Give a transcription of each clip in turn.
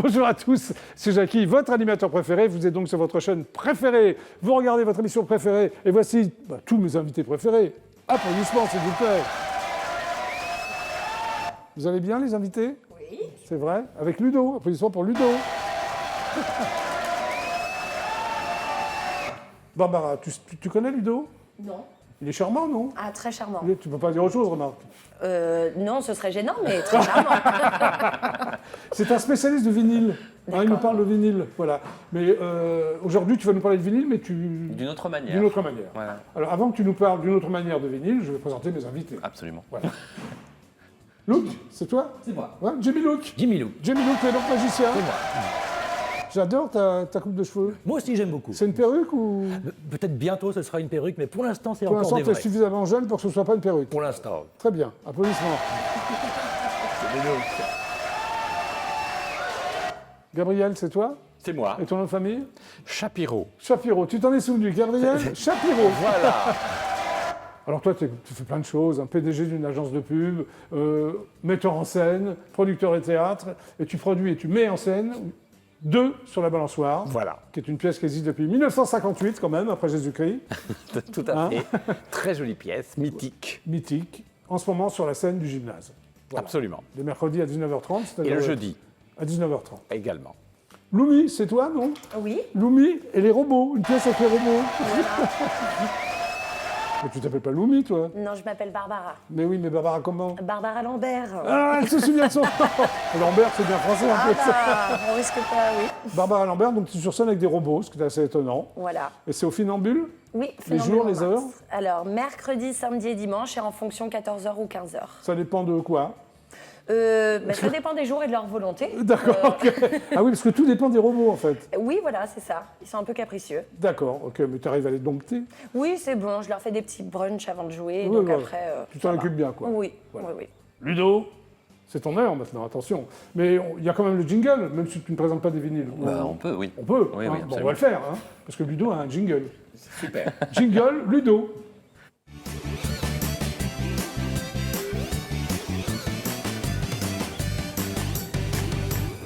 Bonjour à tous, c'est Jackie, votre animateur préféré. Vous êtes donc sur votre chaîne préférée. Vous regardez votre émission préférée. Et voici tous mes invités préférés. Applaudissements, s'il vous plaît. Vous allez bien, les invités? Oui. C'est vrai? Avec Ludo. Applaudissements pour Ludo. Barbara, tu connais Ludo? Non. Il est charmant, non? Ah, très charmant. Tu peux pas dire autre chose, remarque. Non, ce serait gênant, mais très charmant. C'est un spécialiste de vinyle. Hein, il nous parle de vinyle, voilà. Mais aujourd'hui, tu vas nous parler de vinyle, mais d'une autre manière. D'une autre manière. Voilà. Alors, avant que tu nous parles d'une autre manière de vinyle, je vais présenter mes invités. Absolument. Voilà. Luke, c'est toi? C'est moi. Ouais, Jamie Luke. Jimmy Lou. Jamie Luke, tu es donc magicien. C'est moi. J'adore ta coupe de cheveux. Moi aussi, j'aime beaucoup. C'est une perruque ou... Peut-être bientôt, ce sera une perruque, mais pour l'instant, c'est Pour encore l'instant, des tu es vrais. suffisamment jeune pour que ce ne soit pas une perruque. Pour l'instant. Très bien. Applaudissements. Gabriel, c'est toi? C'est moi. Et ton nom de famille? Chapiro. Shapiro. Tu t'en es souvenu, Gabriel Shapiro. Voilà. Alors toi, tu fais plein de choses, un PDG d'une agence de pub, metteur en scène, producteur de théâtre, et tu produis et tu mets en scène Deux sur la balançoire, Voilà. qui est une pièce qui existe depuis 1958 quand même, après Jésus-Christ, Tout à fait. Très jolie pièce, mythique. mythique, en ce moment sur la scène du gymnase. Voilà. Absolument. Le mercredi à 19h30. Et c'est-à-dire le jeudi à 19h30. également. Loumi, c'est toi, non? Oui. Loumi et les robots, une pièce avec les robots. Mais tu t'appelles pas Loumi, toi? Non, je m'appelle Barbara. Mais oui, mais Barbara comment? Barbara Lambert. Ah, elle se souvient de son nom. Lambert, c'est bien français un Ah peu. bah, on risque pas, oui. Barbara Lambert, donc tu es sur scène avec des robots, ce qui est assez étonnant. Voilà. Et c'est au Funambule? Oui, Les jours, les heures? Alors, mercredi, samedi et dimanche, et en fonction 14h ou 15h. Ça dépend de quoi? Ça dépend des jours et de leur volonté. D'accord, ok. Ah oui, parce que tout dépend des robots, en fait. Oui, voilà, c'est ça. Ils sont un peu capricieux. D'accord, ok, mais tu arrives à les dompter? Oui, c'est bon. Je leur fais des petits brunchs avant de jouer. Oui, donc voilà. après. Tu t'en ça va. occupes bien, quoi. Oui, Voilà. oui, oui. Ludo, c'est ton heure maintenant, attention. Mais il y a quand même le jingle, même si tu ne présentes pas des vinyles. On peut, oui. On peut, Oui, hein. oui, Bon, on absolument. va le faire, hein, parce que Ludo a un jingle. Super. Jingle, Ludo.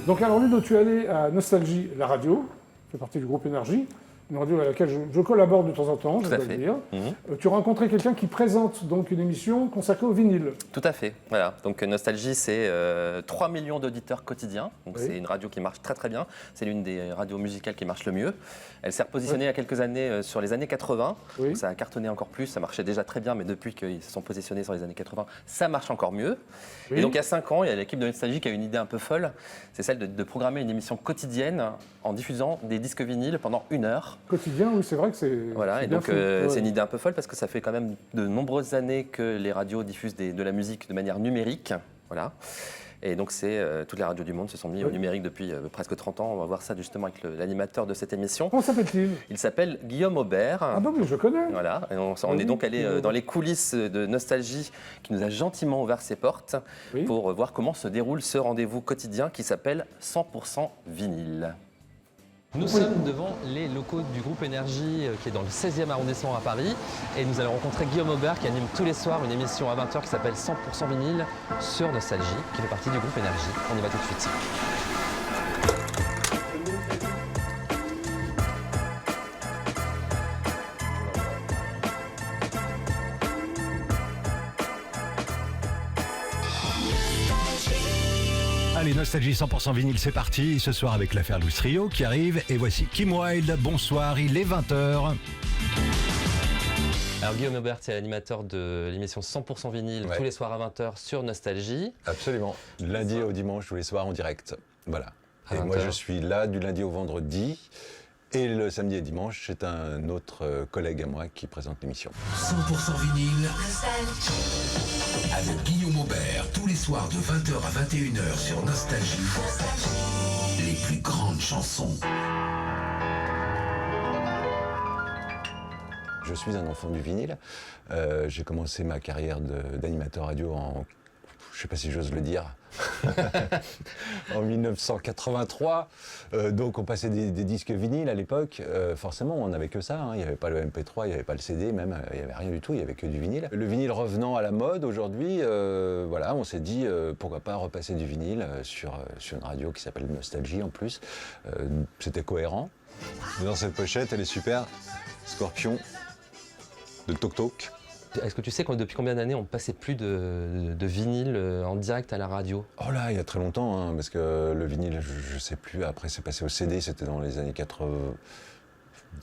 Donc alors Ludo, tu es allé à Nostalgie, la radio, qui fait partie du groupe Énergie, une radio à laquelle je collabore de temps en temps, je Tout à dois le fait. dire. Mhm. Tu as rencontré quelqu'un qui présente donc une émission consacrée au vinyle. Tout à fait. Voilà. Donc Nostalgie, c'est 3 millions d'auditeurs quotidiens. Donc Oui. c'est une radio qui marche très très bien. C'est l'une des radios musicales qui marche le mieux. Elle s'est repositionnée il y a quelques années sur les années 80. Oui. Donc ça a cartonné encore plus. Ça marchait déjà très bien, mais depuis qu'ils se sont positionnés sur les années 80, ça marche encore mieux. Oui. Et donc il y a 5 ans, il y a l'équipe de Nostalgie qui a une idée un peu folle. C'est celle de programmer une émission quotidienne en diffusant des disques vinyles pendant 1 heure. Quotidien, oui, c'est vrai que c'est. Voilà, c'est et bien donc fait. Ouais. c'est une idée un peu folle parce que ça fait quand même de nombreuses années que les radios diffusent de la musique de manière numérique. Voilà. Et donc toutes les radios du monde se sont mis au Oui. numérique depuis presque 30 ans. On va voir ça justement avec l'animateur de cette émission. Comment s'appelle-t-il? Il s'appelle Guillaume Aubert. Ah bah oui, je connais. Voilà, et on Oui, est donc allé oui. dans les coulisses de Nostalgie qui nous a gentiment ouvert ses portes Oui. pour voir comment se déroule ce rendez-vous quotidien qui s'appelle 100% vinyle. Nous sommes devant les locaux du groupe Énergie qui est dans le 16e arrondissement à Paris et nous allons rencontrer Guillaume Aubert qui anime tous les soirs une émission à 20h qui s'appelle 100% vinyle sur Nostalgie qui fait partie du groupe Énergie. On y va tout de suite. Allez, Nostalgie 100% vinyle, c'est parti. Ce soir avec l'affaire Louis Trio qui arrive. Et voici Kim Wilde. Bonsoir, il est 20h. Alors Guillaume Aubert, c'est l'animateur de l'émission 100% vinyle Ouais. tous les soirs à 20h sur Nostalgie. Absolument. Du lundi au dimanche, tous les soirs en direct. Voilà. À Et 20 moi, heures. je suis là du lundi au vendredi. Et le samedi et dimanche, c'est un autre collègue à moi qui présente l'émission. 100% vinyle avec Guillaume Aubert tous les soirs de 20h à 21h sur Nostalgie. Les plus grandes chansons. Je suis un enfant du vinyle. J'ai commencé ma carrière d'animateur radio en, je ne sais pas si j'ose le dire, en 1983. Donc on passait des disques vinyles à l'époque. Forcément, on n'avait que ça. Hein. Il n'y avait pas le MP3, il n'y avait pas le CD, même. Il n'y avait rien du tout, il n'y avait que du vinyle. Le vinyle revenant à la mode aujourd'hui, voilà, on s'est dit pourquoi pas repasser du vinyle sur une radio qui s'appelle Nostalgie en plus. C'était cohérent. Dans cette pochette, elle est super. Scorpion de Tok Tok. Est-ce que tu sais depuis combien d'années on passait plus de vinyle en direct à la radio? Oh là, il y a très longtemps, hein, parce que le vinyle, je sais plus, après c'est passé au CD, c'était dans les années 80,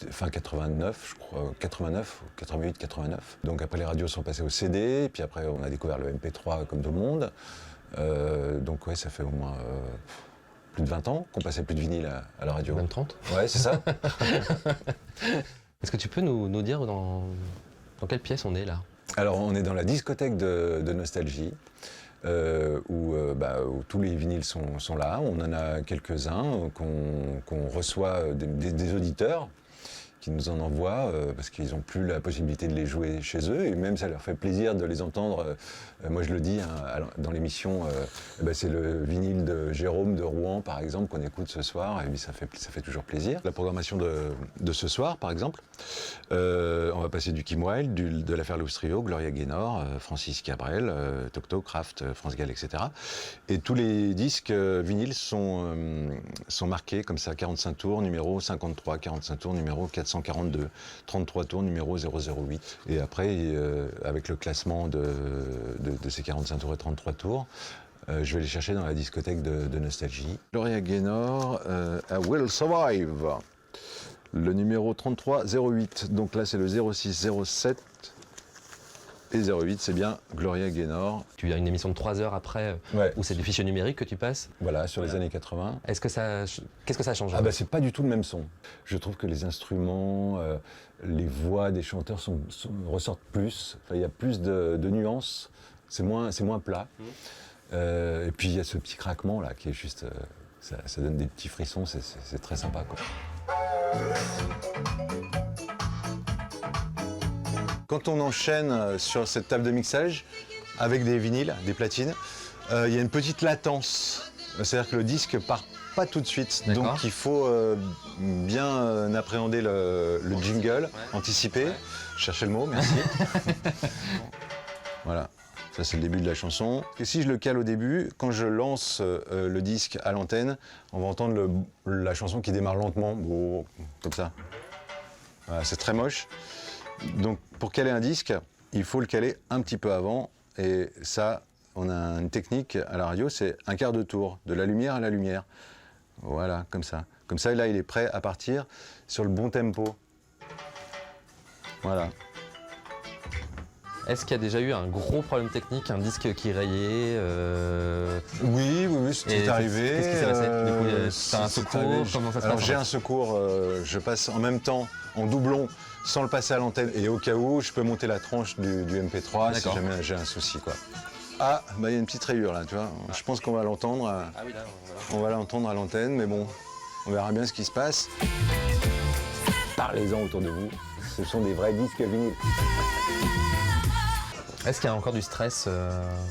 fin 89, je crois, 89, 88, 89. Donc après les radios sont passées au CD, et puis après on a découvert le MP3 comme tout le monde. Donc ouais, ça fait au moins plus de 20 ans qu'on passait plus de vinyle à la radio. Même 30? Ouais, c'est ça. Est-ce que tu peux nous dire dans quelle pièce on est là? Alors on est dans la discothèque de Nostalgie, où tous les vinyles sont là. On en a quelques-uns qu'on reçoit des auditeurs qui nous en envoient parce qu'ils n'ont plus la possibilité de les jouer chez eux, et même ça leur fait plaisir de les entendre. Moi je le dis hein, dans l'émission, c'est le vinyle de Jérôme de Rouen par exemple qu'on écoute ce soir, et ça fait toujours plaisir. La programmation de ce soir par exemple, on va passer du Kim Wilde, de la Fairloose Trio, Gloria Gaynor, Francis Cabrel, Tok Tok, Kraft, France Gall, etc. Et tous les disques vinyles sont marqués comme ça, 45 tours, numéro 53, 45 tours, numéro 442, 33 tours, numéro 008. Et après, avec le classement de ces 45 tours et 33 tours, je vais les chercher dans la discothèque de Nostalgie. Gloria Gaynor, I Will Survive. Le numéro 33, 08. Donc là, c'est le 06, 07 et 08, c'est bien Gloria Gaynor. Tu as une émission de 3 heures après, Ouais. où c'est des fichiers numériques que tu passes. Voilà, sur les années 80. Qu'est-ce que ça change? Ah bah c'est pas du tout le même son. Je trouve que les instruments, les voix des chanteurs ressortent plus. Enfin, il y a plus de nuances. C'est moins plat. Et puis il y a ce petit craquement là qui est juste, ça donne des petits frissons. C'est très sympa quoi. Quand on enchaîne sur cette table de mixage avec des vinyles, des platines, il y a une petite latence. C'est-à-dire que le disque part pas tout de suite. D'accord. Donc il faut bien appréhender le jingle, anticiper. Cherchez le mot, merci. Voilà, ça c'est le début de la chanson. Et si je le cale au début, quand je lance le disque à l'antenne, on va entendre la chanson qui démarre lentement, comme ça. Voilà, c'est très moche. Donc pour caler un disque, il faut le caler un petit peu avant, et ça, on a une technique à la radio, c'est un quart de tour, de la lumière à la lumière. Voilà, comme ça. Comme ça, là, il est prêt à partir sur le bon tempo. Voilà. Est-ce qu'il y a déjà eu un gros problème technique, un disque qui rayait Oui, c'est arrivé. Qu'est-ce qui s'est passé? Du coup, t'as un secours? Comment ça se passe? Alors j'ai un secours, je passe en même temps, en doublon, sans le passer à l'antenne. Et au cas où, je peux monter la tranche du MP3 si jamais j'ai un souci, quoi. Ah, bah il y a une petite rayure là, tu vois. Je pense qu'on va l'entendre. Ah oui, là, On va l'entendre à l'antenne, mais bon, on verra bien ce qui se passe. Parlez-en autour de vous. Ce sont des vrais disques vinyles. Est-ce qu'il y a encore du stress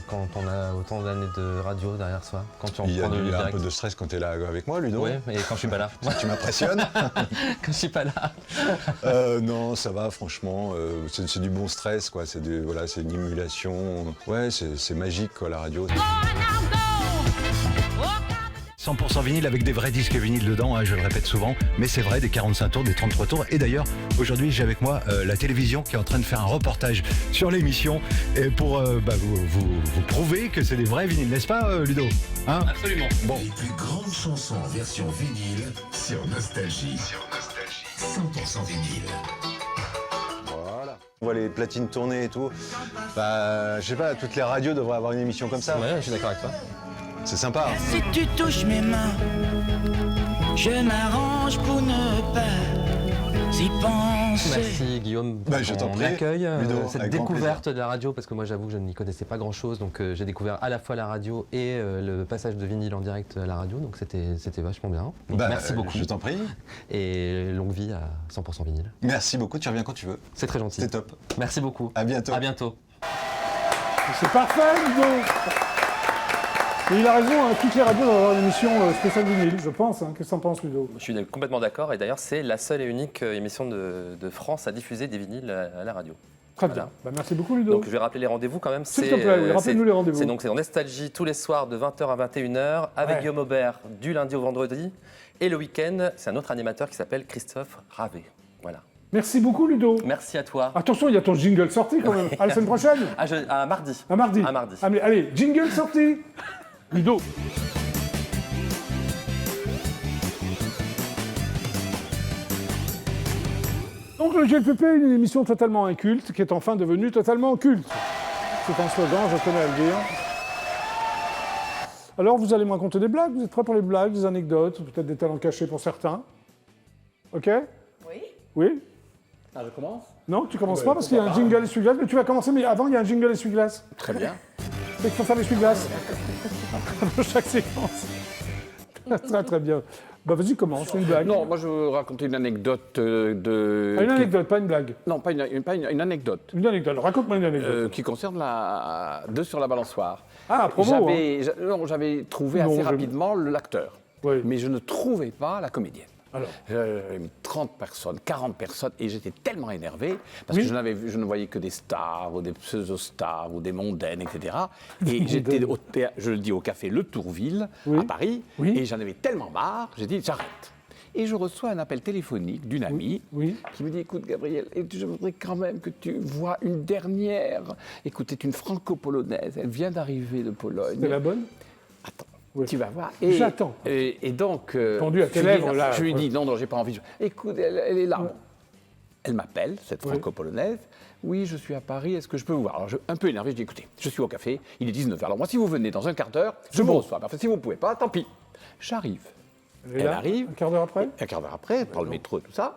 quand on a autant d'années de radio derrière soi? Quand tu Il y a reprends le un direct? peu de stress quand tu es là avec moi, Ludo. Oui, et quand je suis pas là? Tu m'impressionnes. Quand je suis pas là? Non, ça va, franchement. C'est du bon stress, quoi. C'est une émulation. Ouais, c'est magique, quoi, la radio. 100% vinyle avec des vrais disques vinyles dedans, hein, je le répète souvent, mais c'est vrai, des 45 tours, des 33 tours. Et d'ailleurs, aujourd'hui, j'ai avec moi la télévision qui est en train de faire un reportage sur l'émission et pour vous prouver que c'est des vrais vinyles, n'est-ce pas, Ludo, hein? Absolument. Bon. Les plus grandes chansons en version vinyle sur Nostalgie. 100% vinyle. Voilà. On voit les platines tourner et tout. Bah, je sais pas, toutes les radios devraient avoir une émission comme ça. Ouais, je suis d'accord avec toi. C'est sympa. Hein. Si tu touches mes mains, je m'arrange pour ne pas y penser. Merci Guillaume pour Je t'en ton prie, accueil, Ludo, cette avec grand découverte de la radio, parce que moi j'avoue que je n'y connaissais pas grand chose, donc j'ai découvert à la fois la radio et le passage de vinyle en direct à la radio, donc c'était vachement bien. Donc, merci beaucoup. Je t'en prie. Et longue vie à 100% vinyle. Merci beaucoup, tu reviens quand tu veux. C'est très gentil. C'est top. Merci beaucoup. À bientôt. À bientôt. C'est parfait, Ludo. Et il a raison, hein, toutes les radios doivent avoir une émission spéciale vinyle, je pense. Hein. Qu'est-ce que t'en penses, Ludo? Je suis complètement d'accord. Et d'ailleurs, c'est la seule et unique émission de France à diffuser des vinyles à la radio. Très Voilà. bien. Bah, merci beaucoup, Ludo. Donc je vais rappeler les rendez-vous quand même. S'il te plaît, oui, rappelle-nous les rendez-vous. C'est en Nostalgie tous les soirs de 20h à 21h avec Ouais. Guillaume Aubert du lundi au vendredi. Et le week-end, c'est un autre animateur qui s'appelle Christophe Ravet. Voilà. Merci beaucoup, Ludo. Merci à toi. Attention, il y a ton jingle sorti quand même. À la semaine prochaine. À mardi. À mardi. À mardi. Allez, jingle sorti. Ludo. Donc le GLPP est une émission totalement inculte qui est enfin devenue totalement culte. C'est un slogan, je tenais à le dire. Alors vous allez me raconter des blagues, vous êtes prêts pour les blagues, des anecdotes, peut-être des talents cachés pour certains. Ok? Oui. Oui? Ah, je commence? Non, tu commences pas parce qu'il y a un jingle essuie-glace, mais tu vas commencer, mais avant il y a un jingle essuie-glace. Très bien. C'est qu'il faut faire l'essuie-glace. Avant chaque séquence. Très très bien. Bah vas-y, commence, une blague. Non, moi je veux raconter une anecdote de... Ah, une anecdote, pas une blague. Non, pas une anecdote. Une anecdote, raconte-moi une anecdote. Qui concerne la 2 sur la balançoire. Ah, promo, J'avais trouvé Non, assez je- rapidement l'acteur, Oui. mais je ne trouvais pas la comédienne. Alors. J'avais mis 30 personnes, 40 personnes, et j'étais tellement énervé, parce Oui. que je ne voyais que des stars, ou des pseudo-stars, ou des mondaines, etc. Et j'étais, je le dis, au café Le Tourville, Oui. à Paris, Oui. et j'en avais tellement marre, j'ai dit, j'arrête. Et je reçois un appel téléphonique d'une amie Oui. qui me dit, écoute Gabriel, je voudrais quand même que tu vois une dernière. Écoute, c'est une franco-polonaise, elle vient d'arriver de Pologne. C'est la bonne? Attends, Oui. tu vas voir. J'attends. Et donc, Tendu à tes lèvres, là. je lui dis, non, j'ai pas envie. Écoute, elle est là. Ouais. Elle m'appelle, cette Oui. franco-polonaise. Oui, je suis à Paris, est-ce que je peux vous voir? Alors, un peu énervé, je dis, écoutez, je suis au café, il est 19h. Alors moi, si vous venez dans un quart d'heure, je vous reçois. Enfin, si vous ne pouvez pas, tant pis. J'arrive. Elle est là, arrive. un quart d'heure après? Un quart d'heure après, elle prend le métro et tout ça.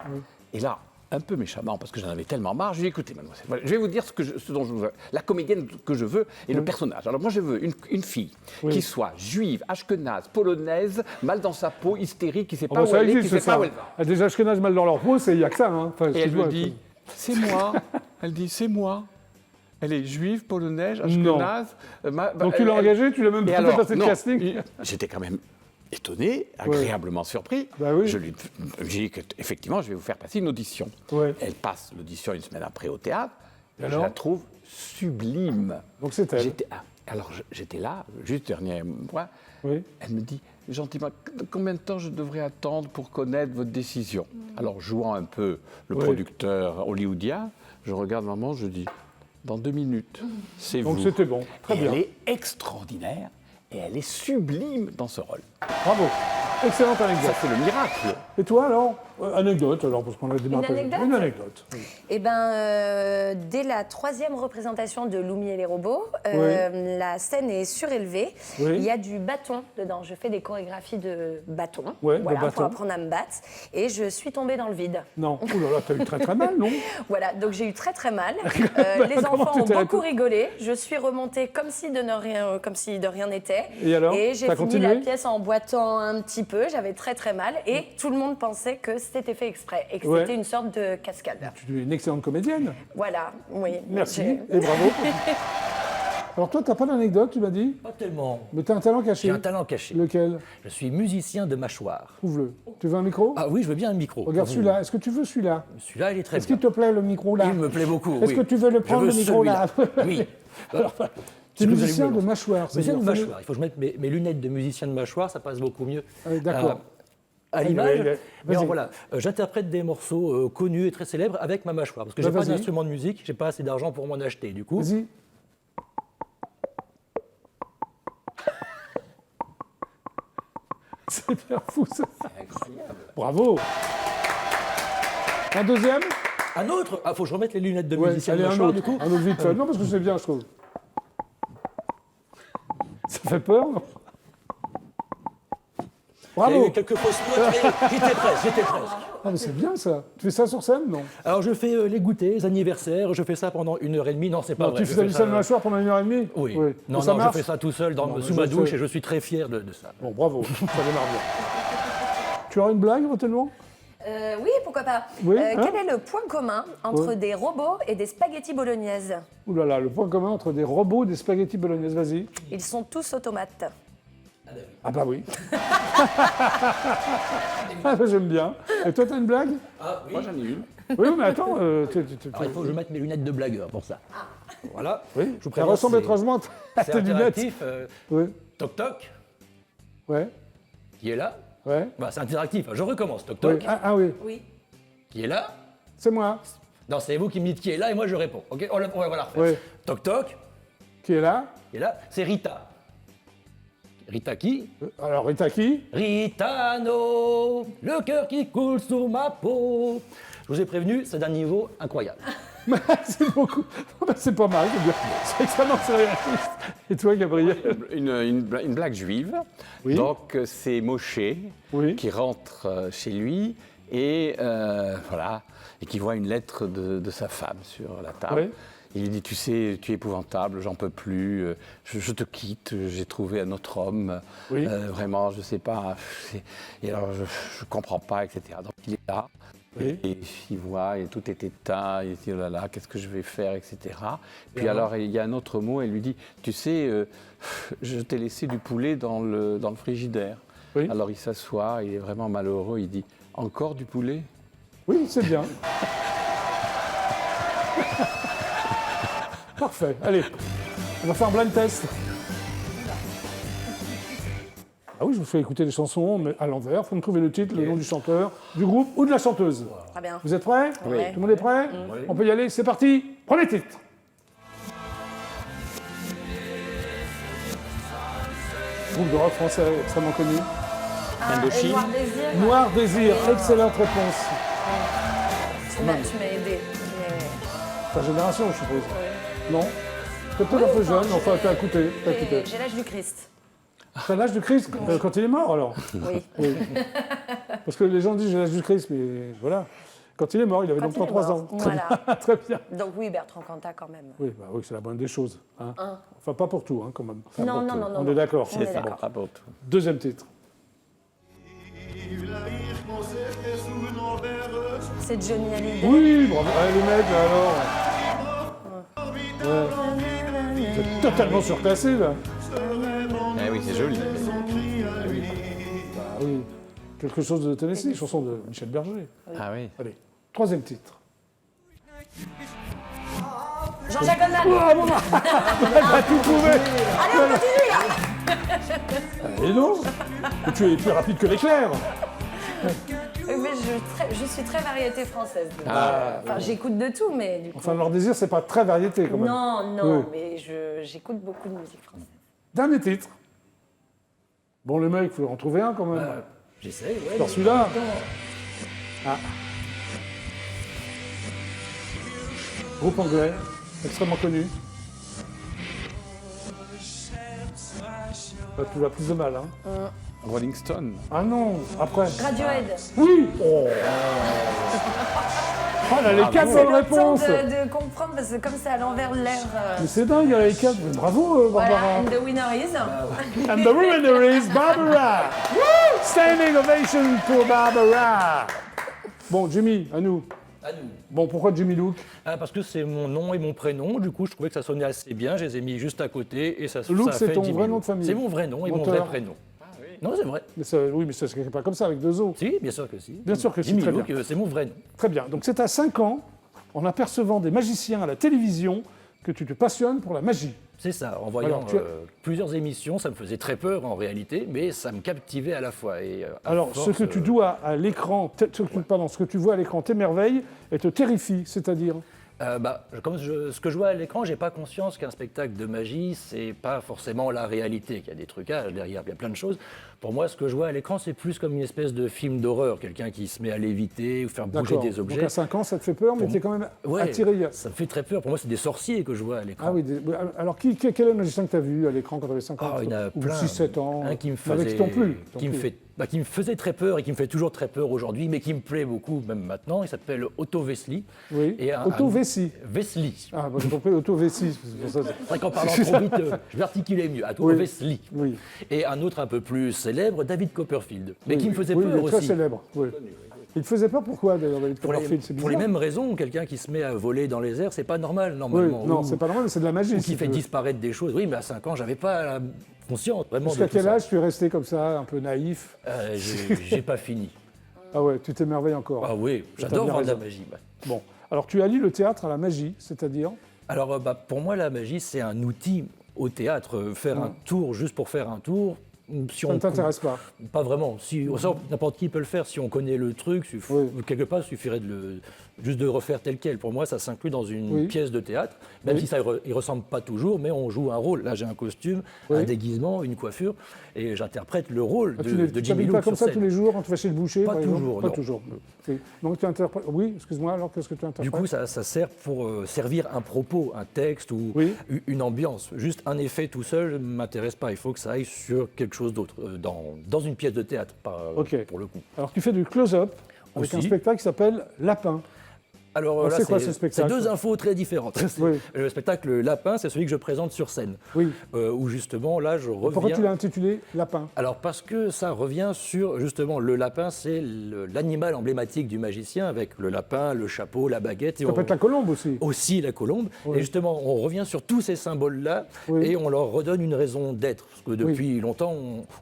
Et là, un peu méchamment, parce que j'en avais tellement marre, je lui ai dit, écoutez, mademoiselle, voilà, je vais vous dire ce dont je veux, la comédienne que je veux et le personnage. Alors moi, je veux une fille qui soit juive, ashkénaze, polonaise, mal dans sa peau, hystérique, qui ne sait Oh, pas bah, où ça elle est, qui ne existe, sait pas ça. où elle va. Des ashkénazes mal dans leur peau, il n'y a que ça. Hein. Enfin, Et elle me excuse-moi, dit, c'est moi. Elle dit, c'est moi. Elle est juive, polonaise, ashkénaze. Donc tu l'as engagée, tu l'as même Et fait alors, passer le non, casting? j'étais quand même étonné, agréablement surpris. Bah oui. Je lui ai dit qu'effectivement, je vais vous faire passer une audition. Ouais. Elle passe l'audition une semaine après au théâtre. Et Je alors la trouve sublime. Donc c'est elle. J'étais là, juste dernier mois. Oui. Elle me dit gentiment, combien de temps je devrais attendre pour connaître votre décision? Alors, jouant un peu le Oui. producteur hollywoodien, je regarde maman, je dis, dans 2 minutes, c'est vous. Donc c'était bon. Très Et bien. elle est extraordinaire et elle est sublime dans ce rôle. Bravo. Excellente Ça, anecdote. c'est le miracle. Et toi alors? Anecdote, alors, parce qu'on a démarré. Une anecdote Une anecdote. Oui. Eh bien, dès la 3e représentation de Loumi et les robots, la scène est surélevée. Oui. Il y a du bâton dedans. Je fais des chorégraphies de bâton, Ouais, de voilà, bâton. pour apprendre à me battre. Et je suis tombée dans le vide. Non. Ouh là là, t'as eu très très mal, non? Voilà, donc j'ai eu très très mal. Les Comment enfants ont t'étais beaucoup rigolé. Je suis remontée comme si de rien n'était. Et alors, Et j'ai t'as fini continué la pièce en boitant un petit peu. J'avais très très mal. Et tout le monde pensait que c'était fait exprès et que Ouais. c'était une sorte de cascade. Tu es une excellente comédienne. Voilà, oui. Merci J'ai- et bravo. Alors toi, t'as pas d'anecdote, tu m'as dit? Pas tellement. Mais t'as un talent caché. J'ai un talent caché. Lequel? Je suis musicien de mâchoire. Trouve-le. Tu veux un micro? Ah oui, je veux bien un micro. Regarde Pour celui-là. Est-ce que tu veux celui-là? vous. Celui-là, il est très Est-ce bien. qu'il te plaît le micro là? Il me plaît beaucoup. Est-ce oui. que tu veux le Je prendre veux le micro là? celui-là. Oui. Alors, Tu es est-ce que vous allez musicien me de le- mâchoire. Musicien de c'est-à-dire- mâchoire. Il faut que je mette mes lunettes de musicien de mâchoire, ça passe beaucoup mieux. D'accord. À l'image. Vas-y. Mais alors, voilà, j'interprète des morceaux connus et très célèbres avec ma mâchoire. Parce que Bah, j'ai pas vas-y. d'instrument de musique, j'ai pas assez d'argent pour m'en acheter. Du coup, Vas-y. C'est bien fou ça. Bravo. Un deuxième? un autre. Ah, faut que je remette les lunettes de Ouais, musicien allez, de un mâchoire, autre. du coup. Un autre vite fait. Non, parce que c'est bien, je trouve. Ça fait peur, non? Il y a Bravo. eu quelques fausses notes, mais j'étais presque. Ah, mais c'est bien ça. Tu fais ça sur scène, non? Alors je fais les goûters, les anniversaires, je fais ça pendant 1h30. Non, c'est pas Non, vrai. tu je fais fais du ça, scène de mâchoire pendant 1h30? Oui. Et Non, ça non, je marche? fais ça tout seul Non, sous je ma sais. douche et je suis très fier de ça. Bon, bravo. Ça démarre bien. Tu auras une blague, éventuellement? Oui, pourquoi pas. Oui, hein Quel est le point commun entre des robots et des spaghettis bolognaises? Ouh là là, le point commun entre des robots et des spaghettis bolognaises, vas-y. Ils sont tous automates. Ah bah oui. Ah bah, j'aime bien. Et toi, t'as une blague? Ah oui. Moi, j'en ai une. Oui, mais attends. Alors, il faut que je mette mes lunettes de blagueur pour ça. Voilà. Oui, Je vous ça préviens, ressemble c'est- étrangement à C'est tes lunettes. interactif. Oui, Toc toc, ouais, qui est là? ouais. Bah, c'est interactif. Je recommence. Toc Oui. toc, Ah oui, Oui. qui est là? c'est moi. Non, c'est vous qui me dites qui est là et moi je réponds. Ok, on va la refaire. Oui. Toc toc, Qui est là? qui est là? C'est Rita. Rita qui? Alors, Rita qui? Ritano, le cœur qui coule sous ma peau. Je vous ai prévenu, c'est d'un niveau incroyable. C'est beaucoup. Bah, c'est pas mal, c'est bien. C'est extrêmement surréaliste. Et toi, Gabriel? Une blague juive. Oui. Donc, c'est Moshe Oui. qui rentre chez lui et voilà, et qui voit une lettre de sa femme sur la table. Oui. Il lui dit, tu sais, tu es épouvantable, j'en peux plus, je te quitte, j'ai trouvé un autre homme, Oui. vraiment, je sais pas, et alors je comprends pas, etc. Donc il est là, Oui. et il voit, et tout est éteint, il dit, oh là là, qu'est-ce que je vais faire, etc. Puis alors alors il y a un autre mot, elle lui dit, tu sais, je t'ai laissé du poulet dans le frigidaire. Oui. Alors il s'assoit, il est vraiment malheureux, il dit, encore du poulet? Oui, c'est bien. Parfait. Allez, on va faire un blind test. Ah oui, je vous fais écouter les chansons, mais à l'envers. Il faut me trouver le titre, le nom du chanteur, du groupe ou de la chanteuse. Très bien. Vous êtes prêts? Oui. Tout le monde est prêt? On peut y aller, c'est parti. Premier titre. Groupe de rock français extrêmement connu. Indochine. Noir Désir. Noir Désir, excellente réponse. Tu m'as aidé. Mais- Ta génération, je suppose. Non? T'es peut-être un peu jeune, enfin t'as écouté. J'ai l'âge du Christ. T'as l'âge du Christ quand il est mort alors? Oui. Oui. Parce que les gens disent j'ai l'âge du Christ, mais voilà. Quand il est mort, il avait donc Quand il est 33 ans. mort, Très voilà. bien, très bien. Donc oui, Bertrand Cantat quand même. Oui, bah oui, c'est la bonne des choses. hein. Enfin, pas pour tout, hein, quand même. Enfin, Non, pour non, tout. non, non, On non. est d'accord. On est C'est d'accord. bon, pas pour tout. Deuxième titre. C'est Johnny Hallyday. Oui, bravo. Allez, les mecs, là, alors. Ouais. Vous êtes totalement surclassés, là. Eh oui, c'est joli. Bah oui. Quelque chose de Tennessee, chanson de Michel Berger. Ah oui. Allez, troisième titre. Jean-Jacques Goldman. Ah, bon, elle va tout trouver. Allez, on continue là. Et non. Tu es plus rapide que l'éclair. Mais je suis très variété française. Ah, Enfin, j'écoute de tout, mais du coup... Enfin, Noir Désir, c'est pas très variété, quand même. Non, non, Oui. mais j'écoute beaucoup de musique française. Dernier titre. Bon, le mec, il faut en trouver un, quand même. J'essaye, ouais. Alors celui-là. Ah. Groupe anglais, extrêmement connu. Tu vas plus de mal, hein. Rolling Stone. Ah non, après. Radiohead. Oui. Oh, elle a les quatre bonnes Le temps réponses. de comprendre, parce que comme c'est à l'envers de l'air... Mais c'est dingue, elle a les quatre. Mais bravo, Voilà, Barbara. and the winner is... And the winner is Barbara. Woo! Standing ovation pour Barbara. Bon, Jimmy, à nous. À nous. Bon, pourquoi Jimmy Luke? Ah, parce que c'est mon nom et mon prénom, du coup je trouvais que ça sonnait assez bien, je les ai mis juste à côté et ça Luke, ça c'est fait ton Jimmy vrai nom Luke. de famille. C'est mon vrai nom et mon Monteur. vrai prénom. Non, c'est vrai. Mais oui, mais ça se s'écrit pas comme ça, avec deux os. Si, bien sûr que si. Bien sûr que si, Jimmy très Luke, bien. c'est mon vrai nom. Très bien. Donc c'est à 5 ans, en apercevant des magiciens à la télévision, que tu te passionnes pour la magie. C'est ça, en voyant Alors, plusieurs émissions, ça me faisait très peur en réalité, mais ça me captivait à la fois. Et, à Alors, force, ce que tu dois à l'écran, ce que tu vois à l'écran t'émerveille et te terrifie, c'est-à-dire? Ce que je vois à l'écran, j'ai pas conscience qu'un spectacle de magie, c'est pas forcément la réalité, qu'il y a des trucages derrière, il y a plein de choses. Pour moi, ce que je vois à l'écran, c'est plus comme une espèce de film d'horreur, quelqu'un qui se met à léviter ou faire bouger D'accord. des objets. Donc à 5 ans, ça te fait peur, mais tu es quand même Ouais, attiré. ça me fait très peur. Pour moi, c'est des sorciers que je vois à l'écran. Ah oui, alors quel est le magicien que tu as vu à l'écran quand tu avais 5 ans? Ah, il y en a Ou plein. 6-7 ans? Un qui me Mais faisait, qui t'ont plu, qui me faisait très peur et qui me fait toujours très peur aujourd'hui, mais qui me plaît beaucoup même maintenant. Il s'appelle Otto Vesely. Oui. Et Otto Vesely. Vesely. Ah, moi j'ai compris Otto Vesely. C'est vrai qu'en parlant trop vite, je vais articuler mieux. Otto Oui. Vesely. Oui. Et un autre un peu plus célèbre, David Copperfield, mais qui me faisait oui, peur il est aussi. très célèbre. Oui. Il te faisait peur pourquoi d'ailleurs, David Copperfield? C'est Pour les bizarre. mêmes raisons, quelqu'un qui se met à voler dans les airs, c'est pas normal Oui, normalement. non, Ou- c'est pas normal, mais c'est de la magie. ou si qui tu fait veux. disparaître des choses. Oui, mais à 5 ans, j'avais pas conscience, vraiment. Jusqu'à de tout quel ça. âge tu es resté comme ça, un peu naïf? J'ai pas fini. Ah ouais, tu t'émerveilles encore. Ah oui, T'as j'adore bien voir de la raison. magie. Ouais. Bon, alors tu allies le théâtre à la magie, c'est-à-dire? Alors, pour moi, la magie, c'est un outil au théâtre. Faire un tour juste pour faire un tour. Si Ça ne t'intéresse pas? Pas vraiment. N'importe qui peut le faire. Si on connaît le truc, quelque part, il suffirait juste de refaire tel quel. Pour moi, ça s'inclut dans une pièce de théâtre, même si il ressemble pas toujours, mais on joue un rôle. Là, j'ai un costume, un déguisement, une coiffure, et j'interprète le rôle de Jimmy t'habilles Lou pas comme sur ça scène. tous les jours quand tu vas chez le boucher, Pas par exemple? toujours, Pas non. toujours. Oui. Donc tu interprètes... Oui, excuse-moi, alors qu'est-ce que tu interprètes? Du coup, ça sert pour servir un propos, un texte ou une ambiance. Juste un effet tout seul ne m'intéresse pas. Il faut que ça aille sur quelque chose d'autre, dans une pièce de théâtre, pour le coup. Alors tu fais du close-up avec un spectacle qui s'appelle Lapin. Alors là, c'est quoi ce spectacle? C'est deux infos très différentes. Oui. Le spectacle Lapin, c'est celui que je présente sur scène. Oui. Où justement, là, je reviens... Pourquoi tu l'as intitulé Lapin? Alors parce que ça revient sur, justement, le lapin, c'est l'animal emblématique du magicien, avec le lapin, le chapeau, la baguette. Ça peut être la colombe aussi. Aussi la colombe. Oui. Et justement, on revient sur tous ces symboles-là Oui. et on leur redonne une raison d'être. Parce que depuis longtemps,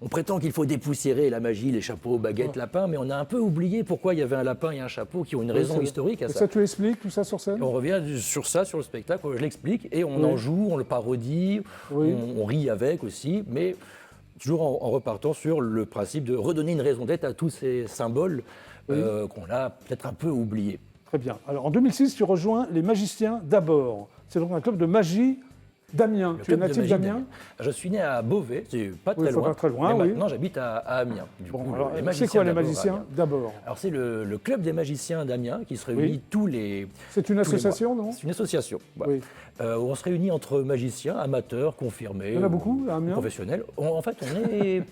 on prétend qu'il faut dépoussiérer la magie, les chapeaux, baguettes, lapins, mais on a un peu oublié pourquoi il y avait un lapin et un chapeau qui ont une raison historique à Et ça. ça, tu expliques tout ça sur scène? On revient sur ça, sur le spectacle, je l'explique, et on en joue, on le parodie, on rit avec aussi, mais toujours en repartant sur le principe de redonner une raison d'être à tous ces symboles qu'on a peut-être un peu oubliés. Très bien. Alors en 2006, tu rejoins les Magiciens d'abord. C'est donc un club de magie d'Amiens. Tu es natif d'Amiens? Je suis né à Beauvais, c'est pas très loin. Pas très loin, mais oui. maintenant, j'habite à Amiens. Du coup, alors, les c'est quoi les d'abord, Magiciens d'abord? Alors c'est le club des magiciens d'Amiens qui se réunit tous les... C'est une association, non? C'est une association. Voilà. Oui. Où on se réunit entre magiciens, amateurs, confirmés. Il y en a beaucoup à Amiens? Professionnels. En fait, on est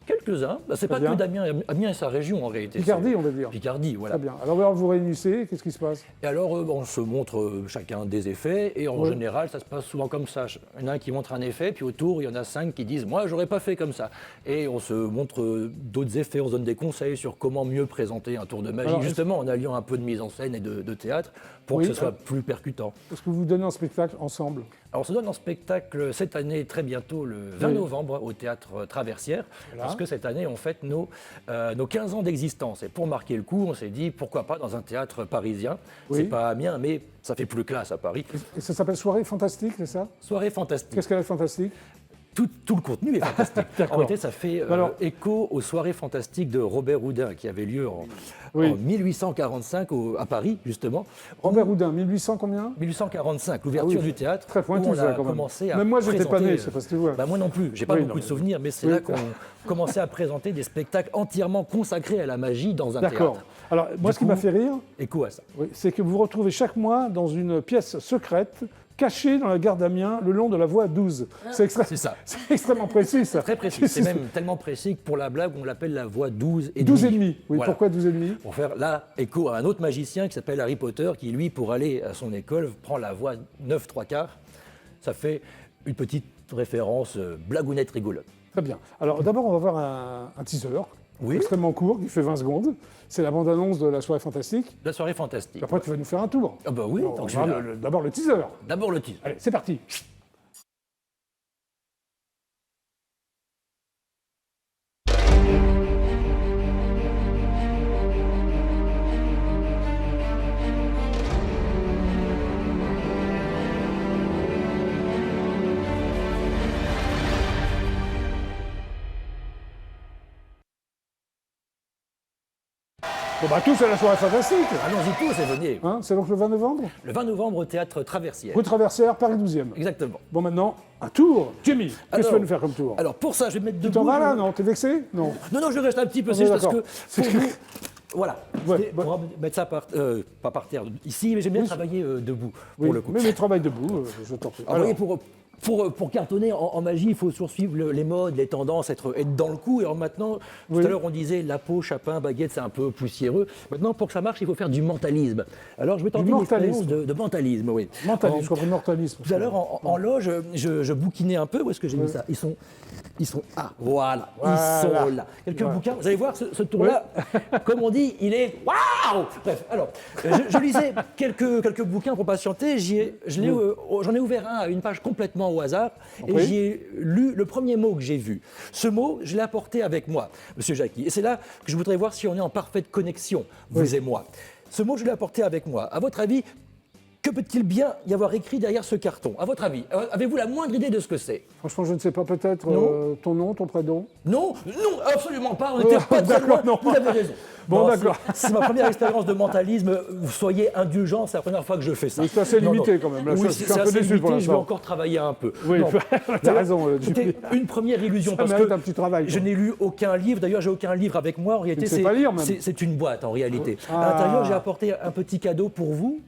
quelques-uns. C'est pas bien. que d'Amiens. Amiens et sa région, en réalité. Picardie, on va dire. Picardie, voilà. Très bien. Alors vous réunissez, qu'est-ce qui se passe? Et alors, on se montre chacun des effets, et en général, ça se passe souvent comme ça. Il y en a un qui montre un effet, puis autour, il y en a 5 qui disent « moi, j'aurais pas fait comme ça ». Et on se montre d'autres effets, on se donne des conseils sur comment mieux présenter un tour de magie, alors, justement en alliant un peu de mise en scène et de théâtre, pour que ce soit plus percutant. Est-ce que vous donnez un spectacle ensemble? Alors, on se donne en spectacle cette année, très bientôt, le 20 novembre, au Théâtre Traversière, parce que cette année, on fête nos 15 ans d'existence. Et pour marquer le coup, on s'est dit, pourquoi pas dans un théâtre parisien? C'est pas Amiens, mais ça fait plus classe à Paris. Et ça s'appelle Soirée Fantastique, c'est ça? Soirée fantastique. Qu'est-ce qu'elle est fantastique? Tout le contenu est fantastique. En réalité, ça fait écho aux soirées fantastiques de Robert Houdin, qui avaient lieu en 1845 à Paris, justement. Robert Houdin, 1800 combien? 1845, l'ouverture du théâtre. Très pointu, ça, quand même. Commencé à même moi, j'étais pas né, présenter, c'est parce que tu vois. Bah, moi non plus, j'ai pas beaucoup de souvenirs, mais c'est là qu'on commençait à présenter des spectacles entièrement consacrés à la magie dans un théâtre. D'accord. Alors, moi, ce qui m'a fait rire, écho à ça. C'est que vous vous retrouvez chaque mois dans une pièce secrète, cachée dans la gare d'Amiens, le long de la voie 12. C'est ça. C'est extrêmement précis, ça. Très précis. C'est même tellement précis que pour la blague, on l'appelle la voie 12 et 12 et demi. Oui, voilà. Pourquoi 12 et demi? Pour faire là écho à un autre magicien qui s'appelle Harry Potter, qui lui, pour aller à son école, prend la voie 9 3/4. Ça fait une petite référence blagounette rigolote. Très bien. Alors d'abord, on va voir un teaser extrêmement court, qui fait 20 secondes. C'est la bande-annonce de la soirée fantastique. La soirée fantastique. Après, tu vas nous faire un tour. Ah bah oui. D'abord le teaser. D'abord le teaser. Allez, c'est parti. Bon bah tous à la soirée fantastique. Allons-y tous et venez. Hein, c'est donc le 20 novembre? Le 20 novembre au Théâtre Traversière. Rue Traversière, Paris 12e. Exactement. Bon maintenant, un tour. Jimmy, qu'est-ce que tu vas nous faire comme tour? Alors pour ça, je vais me mettre debout. Tu t'en vas là, non? T'es vexé? Non. Non, je reste un petit peu, c'est parce que pour vous... Voilà, pour mettre ça pas par terre ici, mais j'aime bien travailler debout, pour le coup. Mais travaille debout, je t'en prie. Alors, pour cartonner en magie, il faut sursuivre les modes, les tendances, être dans le coup. Et alors maintenant, tout à l'heure, on disait la peau, chapin, baguette, c'est un peu poussiéreux. Maintenant, pour que ça marche, il faut faire du mentalisme. Alors, je vais tenter une expérience de mentalisme. Oui. Mentalisme, je comprends mentalisme. Tout à l'heure, en loge, je bouquinais un peu. Où est-ce que j'ai mis ça? Ils sont... Ah, voilà. Ils sont là. Quelques bouquins. Vous allez voir, ce tour-là, comme on dit, il est... Waouh! Bref, alors, je lisais quelques bouquins pour patienter. J'en ai ouvert un à une page complètement complètement au hasard et Oui. j'y ai lu le premier mot que j'ai vu. Ce mot, je l'ai apporté avec moi, Monsieur Jacqui. Et c'est là que je voudrais voir si on est en parfaite connexion, vous et moi. Ce mot, je l'ai apporté avec moi. À votre avis, que peut-il bien y avoir écrit derrière ce carton? À votre avis, avez-vous la moindre idée de ce que c'est? Franchement, je ne sais pas, peut-être Non. ton nom, ton prénom. Non, non, absolument pas. On n'était pas très D'accord, loin. non. Vous avez raison. Bon, d'accord. C'est ma première expérience de mentalisme. Vous soyez indulgents, c'est la première fois que je fais ça. Mais c'est assez Non, limité non. quand même. Là, Oui, je suis un c'est peu assez déçu pour limité. Je vais l'instant. encore travailler un peu. Oui, Non. t'as raison, C'était Jimmy. une première illusion Ça parce mérite que un petit travail, je quoi. n'ai lu aucun livre. D'ailleurs, j'ai aucun livre avec moi. En réalité, ne sais pas lire, même. c'est une boîte en réalité. Ah. À l'intérieur, j'ai apporté un petit cadeau pour vous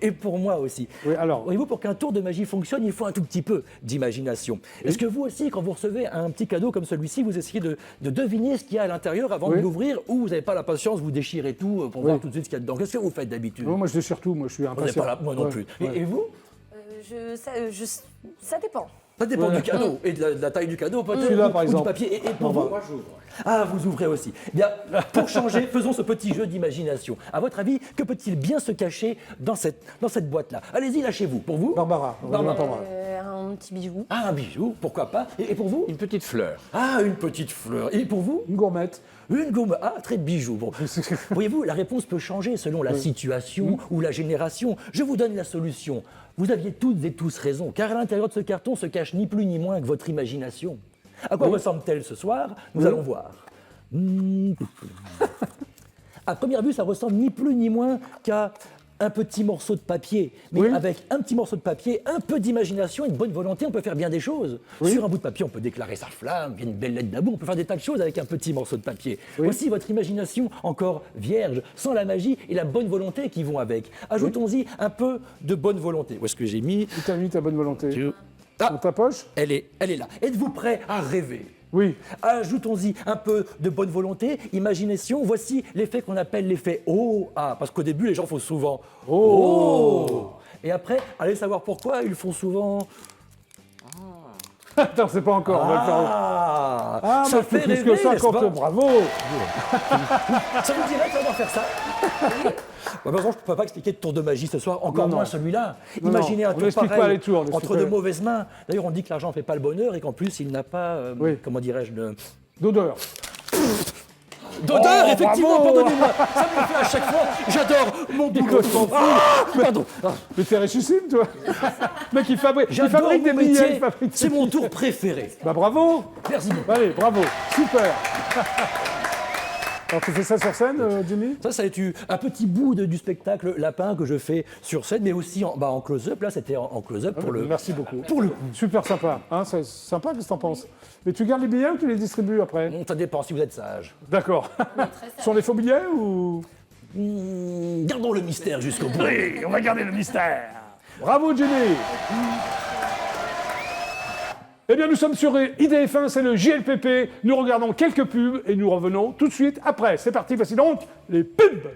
et pour moi aussi. Oui, alors. Voyez-vous, pour qu'un tour de magie fonctionne, il faut un tout petit peu d'imagination. Est-ce que vous aussi, quand vous recevez un petit cadeau comme celui-ci, vous essayez de deviner ce qu'il y a à l'intérieur avant de l'ouvrir, ou vous n'avez pas la patience, vous déchirez tout pour voir tout de suite ce qu'il y a dedans? Qu'est-ce que vous faites d'habitude? Non, moi, je déchire tout. Moi, je suis Vous n'êtes impatient. pas là, moi non Ouais, plus. ouais. Et vous? Ça dépend. Ça dépend du cadeau et de la taille du cadeau, peut-être. Celui-là, ou- par ou exemple. du papier. Et pour vous? Ah, vous ouvrez aussi. Bien, pour changer, faisons ce petit jeu d'imagination. À votre avis, que peut-il bien se cacher dans cette boîte-là? Allez-y, lâchez-vous. Pour vous? Barbara. Barbara. Un petit bijou. Ah, un bijou, pourquoi pas. Et pour vous? Une petite fleur. Ah, une petite fleur. Et pour vous? Une gourmette. Une gomme. Ah, très de bijoux. Bon. Voyez-vous, la réponse peut changer selon la situation ou la génération. Je vous donne la solution. Vous aviez toutes et tous raison, car à l'intérieur de ce carton se cache ni plus ni moins que votre imagination. À quoi ressemble-t-elle ce soir? Nous allons voir. À première vue, ça ressemble ni plus ni moins qu'à un petit morceau de papier. Mais avec un petit morceau de papier, un peu d'imagination et de bonne volonté, on peut faire bien des choses. Sur un bout de papier, on peut déclarer sa flamme, une belle lettre d'amour, on peut faire des tas de choses avec un petit morceau de papier. Aussi, votre imagination, encore vierge, sans la magie et la bonne volonté qui vont avec. Ajoutons-y un peu de bonne volonté. Où est-ce que j'ai mis? Tu as mis ta bonne volonté. Ah, Dans ta poche? elle est là. Êtes-vous prêt à rêver? Oui. Ajoutons-y un peu de bonne volonté, imagination. Voici l'effet qu'on appelle l'effet oh, ah, parce qu'au début, les gens font souvent oh. Et après, allez savoir pourquoi ils font souvent Attends, c'est pas encore. On va le faire. ah. Ça fait plus que ça n'est-ce quand pas? bravo. Ça vous dirait de savoir faire ça? Par exemple, je ne peux pas expliquer de tour de magie ce soir, encore Non, moins non. celui-là. Non, Imaginez non, un on tour n'explique pareil pas les tours, on n'explique entre pas de les- mauvaises mains. D'ailleurs, on dit que l'argent ne fait pas le bonheur et qu'en plus, il n'a pas, comment dirais-je, D'odeur. d'odeur, effectivement, bravo. pardonnez-moi. Ça me le fait à chaque fois. J'adore mon boulot. Pardon. Mais t'es richissime, toi. Mec, il fabrique J'adore des mon billets. métier. il fabrique des C'est mon billets. tour préféré. Bah bravo. Merci beaucoup. Allez, bravo. Super. Alors, tu fais ça sur scène, Jimmy? Ça a été un petit bout du spectacle Lapin que je fais sur scène, mais aussi en close-up. Là, c'était en close-up pour le. Merci beaucoup. Pour le coup. Super sympa. Hein, c'est sympa, qu'est-ce que t'en penses? Mais tu gardes les billets ou tu les distribues après? Ça dépend si vous êtes sage. D'accord. Ce sont des faux billets ou? Gardons le mystère jusqu'au bout. Oui, on va garder le mystère. Bravo, Jimmy. Eh bien, nous sommes sur IDF1, c'est le JLPP. Nous regardons quelques pubs et nous revenons tout de suite après. C'est parti, voici donc les pubs.